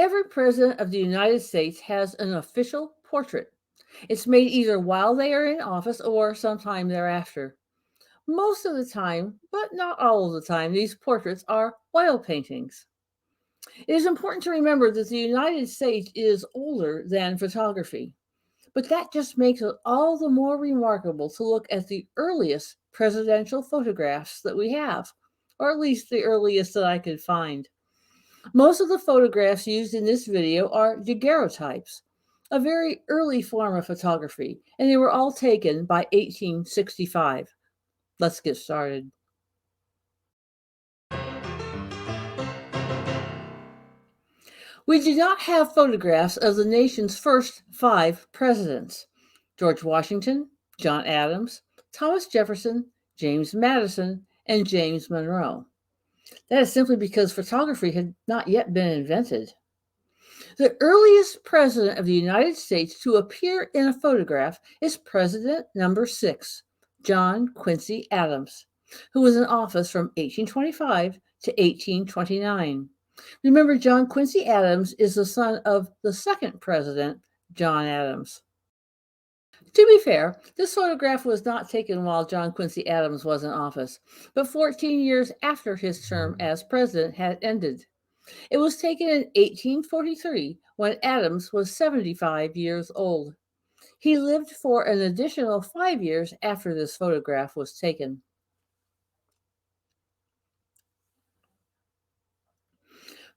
Every president of the United States has an official portrait. It's made either while they are in office or sometime thereafter. Most of the time, but not all of the time, these portraits are oil paintings. It is important to remember that the United States is older than photography, but that just makes it all the more remarkable to look at the earliest presidential photographs that we have, or at least the earliest that I could find. Most of the photographs used in this video are daguerreotypes, a very early form of photography, and they were all taken by 1865. Let's get started. We do not have photographs of the nation's first 5 presidents: George Washington, John Adams, Thomas Jefferson, James Madison, and James Monroe. That is simply because photography had not yet been invented. The earliest president of the United States to appear in a photograph is President number 6, John Quincy Adams, who was in office from 1825 to 1829. Remember, John Quincy Adams is the son of the second president, John Adams. To be fair, this photograph was not taken while John Quincy Adams was in office, but 14 years after his term as president had ended. It was taken in 1843 when Adams was 75 years old. He lived for an additional 5 years after this photograph was taken.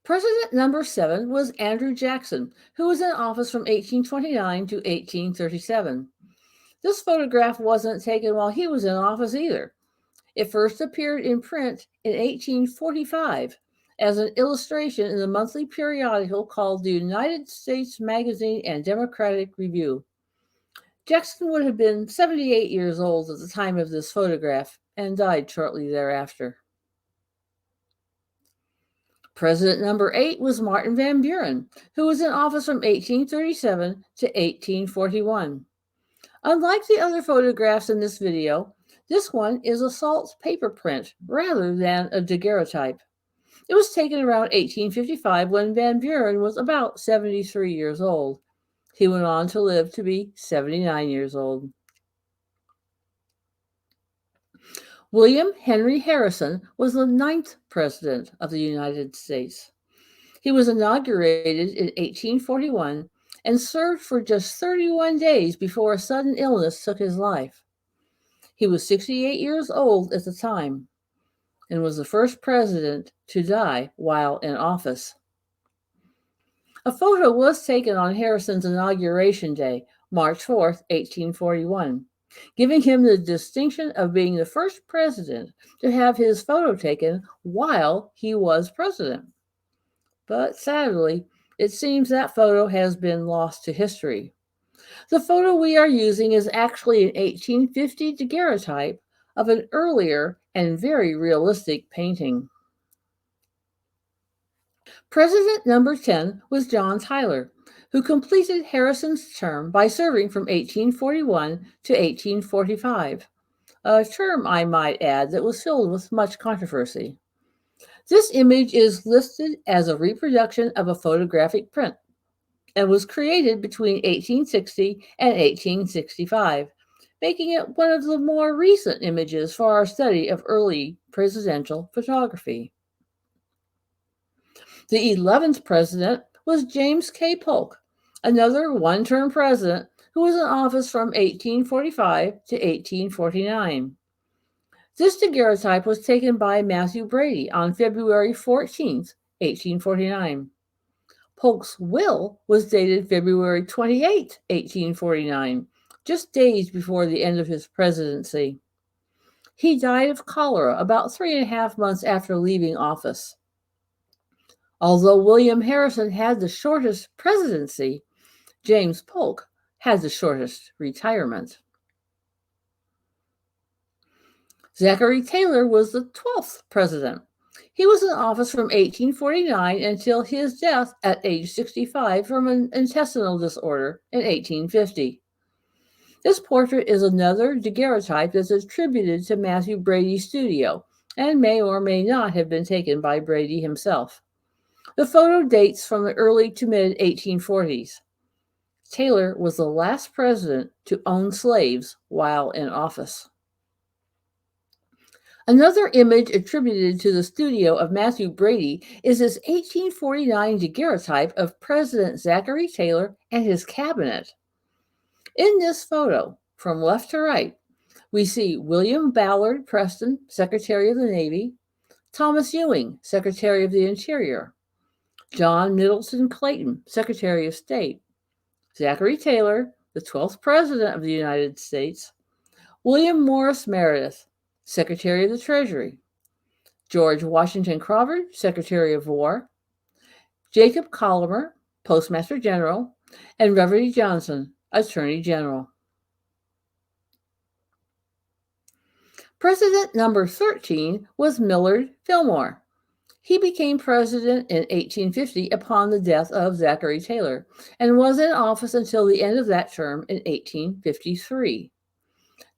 President number 7 was Andrew Jackson, who was in office from 1829 to 1837. This photograph wasn't taken while he was in office either. It first appeared in print in 1845 as an illustration in the monthly periodical called the United States Magazine and Democratic Review. Jackson would have been 78 years old at the time of this photograph and died shortly thereafter. President number 8 was Martin Van Buren, who was in office from 1837 to 1841. Unlike the other photographs in this video, this one is a salt paper print rather than a daguerreotype. It was taken around 1855 when Van Buren was about 73 years old. He went on to live to be 79 years old. William Henry Harrison was the 9th president of the United States. He was inaugurated in 1841 and served for just 31 days before a sudden illness took his life. He was 68 years old at the time and was the first president to die while in office. A photo was taken on Harrison's inauguration day, March 4, 1841, giving him the distinction of being the first president to have his photo taken while he was president. But sadly, it seems that photo has been lost to history. The photo we are using is actually an 1850 daguerreotype of an earlier and very realistic painting. President number 10 was John Tyler, who completed Harrison's term by serving from 1841 to 1845, a term, I might add, that was filled with much controversy. This image is listed as a reproduction of a photographic print and was created between 1860 and 1865, making it one of the more recent images for our study of early presidential photography. The 11th president was James K. Polk, another one-term president who was in office from 1845 to 1849. This daguerreotype was taken by Matthew Brady on February 14, 1849. Polk's will was dated February 28, 1849, just days before the end of his presidency. He died of cholera about 3.5 months after leaving office. Although William Harrison had the shortest presidency, James Polk had the shortest retirement. Zachary Taylor was the 12th president. He was in office from 1849 until his death at age 65 from an intestinal disorder in 1850. This portrait is another daguerreotype that's attributed to Matthew Brady's studio and may or may not have been taken by Brady himself. The photo dates from the early to mid 1840s. Taylor was the last president to own slaves while in office. Another image attributed to the studio of Matthew Brady is his 1849 daguerreotype of President Zachary Taylor and his cabinet. In this photo, from left to right, we see William Ballard Preston, Secretary of the Navy, Thomas Ewing, Secretary of the Interior, John Middleton Clayton, Secretary of State, Zachary Taylor, the 12th President of the United States, William Morris Meredith, Secretary of the Treasury, George Washington Crawford, Secretary of War, Jacob Collamer, Postmaster General, and Reverdy Johnson, Attorney General. President number 13 was Millard Fillmore. He became president in 1850 upon the death of Zachary Taylor and was in office until the end of that term in 1853.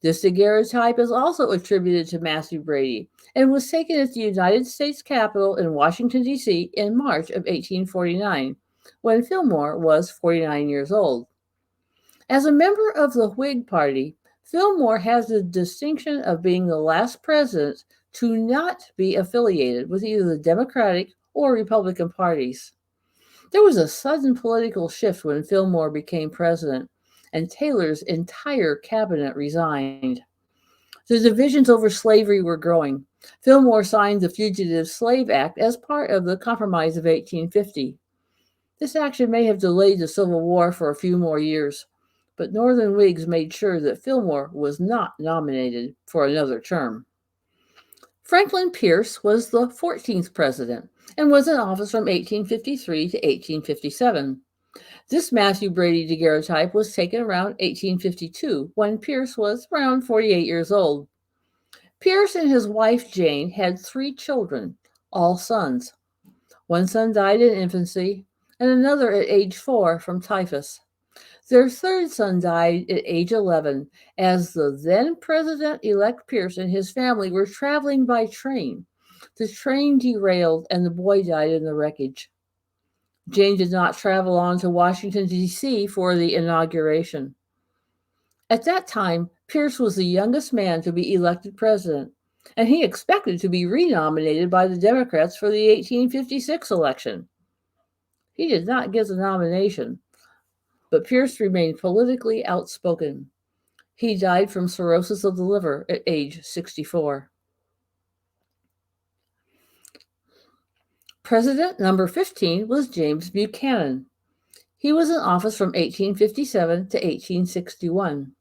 This daguerreotype is also attributed to Matthew Brady and was taken at the United States Capitol in Washington, D.C. in March of 1849, when Fillmore was 49 years old. As a member of the Whig Party, Fillmore has the distinction of being the last president to not be affiliated with either the Democratic or Republican parties. There was a sudden political shift when Fillmore became president, and Taylor's entire cabinet resigned. The divisions over slavery were growing. Fillmore signed the Fugitive Slave Act as part of the Compromise of 1850. This action may have delayed the Civil War for a few more years, but Northern Whigs made sure that Fillmore was not nominated for another term. Franklin Pierce was the 14th president and was in office from 1853 to 1857. This Matthew Brady daguerreotype was taken around 1852, when Pierce was around 48 years old. Pierce and his wife Jane had 3 children, all sons. One son died in infancy, and another at age 4 from typhus. Their third son died at age 11, as the then President-elect Pierce and his family were traveling by train. The train derailed, and the boy died in the wreckage. Jane did not travel on to Washington, D.C. for the inauguration. At that time, Pierce was the youngest man to be elected president, and he expected to be renominated by the Democrats for the 1856 election. He did not get the nomination, but Pierce remained politically outspoken. He died from cirrhosis of the liver at age 64. President number 15 was James Buchanan. He was in office from 1857 to 1861.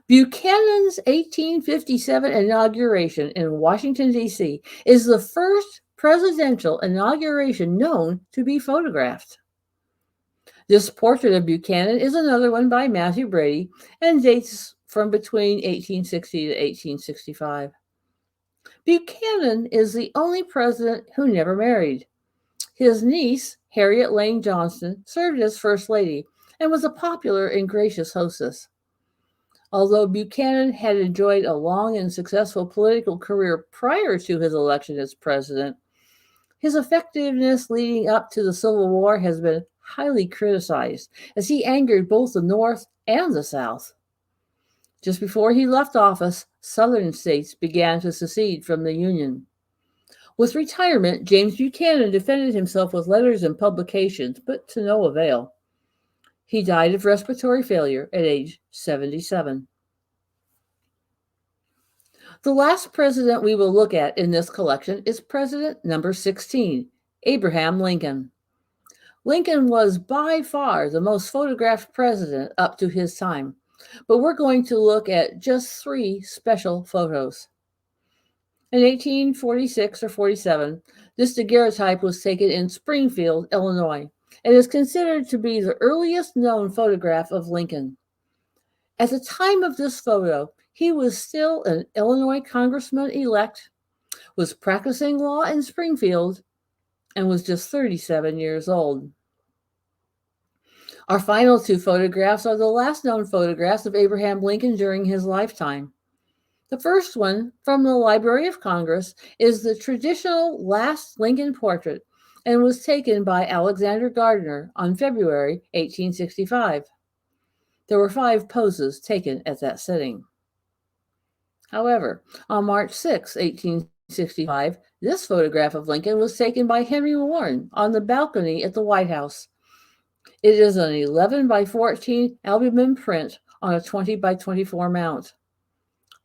Buchanan's 1857 inauguration in Washington, D.C. is the first presidential inauguration known to be photographed. This portrait of Buchanan is another one by Matthew Brady and dates from between 1860 to 1865. Buchanan is the only president who never married. His niece, Harriet Lane Johnson, served as First Lady and was a popular and gracious hostess. Although Buchanan had enjoyed a long and successful political career prior to his election as president, his effectiveness leading up to the Civil War has been highly criticized, as he angered both the North and the South. Just before he left office, Southern states began to secede from the Union. With retirement, James Buchanan defended himself with letters and publications, but to no avail. He died of respiratory failure at age 77. The last president we will look at in this collection is President number 16, Abraham Lincoln. Lincoln was by far the most photographed president up to his time, but we're going to look at just 3 special photos. In 1846 or 47, this daguerreotype was taken in Springfield, Illinois, and is considered to be the earliest known photograph of Lincoln. At the time of this photo, he was still an Illinois congressman-elect, was practicing law in Springfield, and was just 37 years old. Our final 2 photographs are the last known photographs of Abraham Lincoln during his lifetime. The first one, from the Library of Congress, is the traditional last Lincoln portrait and was taken by Alexander Gardner on February 1865. There were 5 poses taken at that sitting. However, on March 6, 1865, this photograph of Lincoln was taken by Henry Warren on the balcony at the White House. It is an 11 by 14 albumen print on a 20 by 24 mount.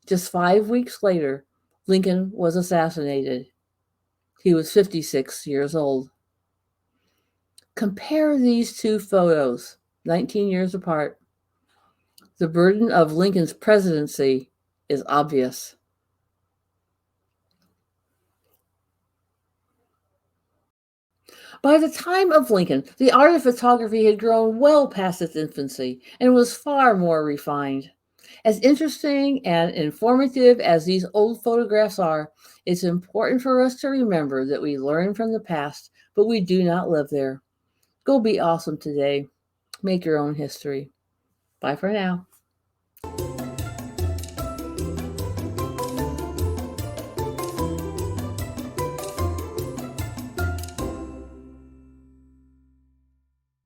Just 5 weeks later, Lincoln was assassinated. He was 56 years old. Compare these 2 photos, 19 years apart. The burden of Lincoln's presidency is obvious. By the time of Lincoln, the art of photography had grown well past its infancy and was far more refined. As interesting and informative as these old photographs are, it's important for us to remember that we learn from the past, but we do not live there. Go be awesome today. Make your own history. Bye for now.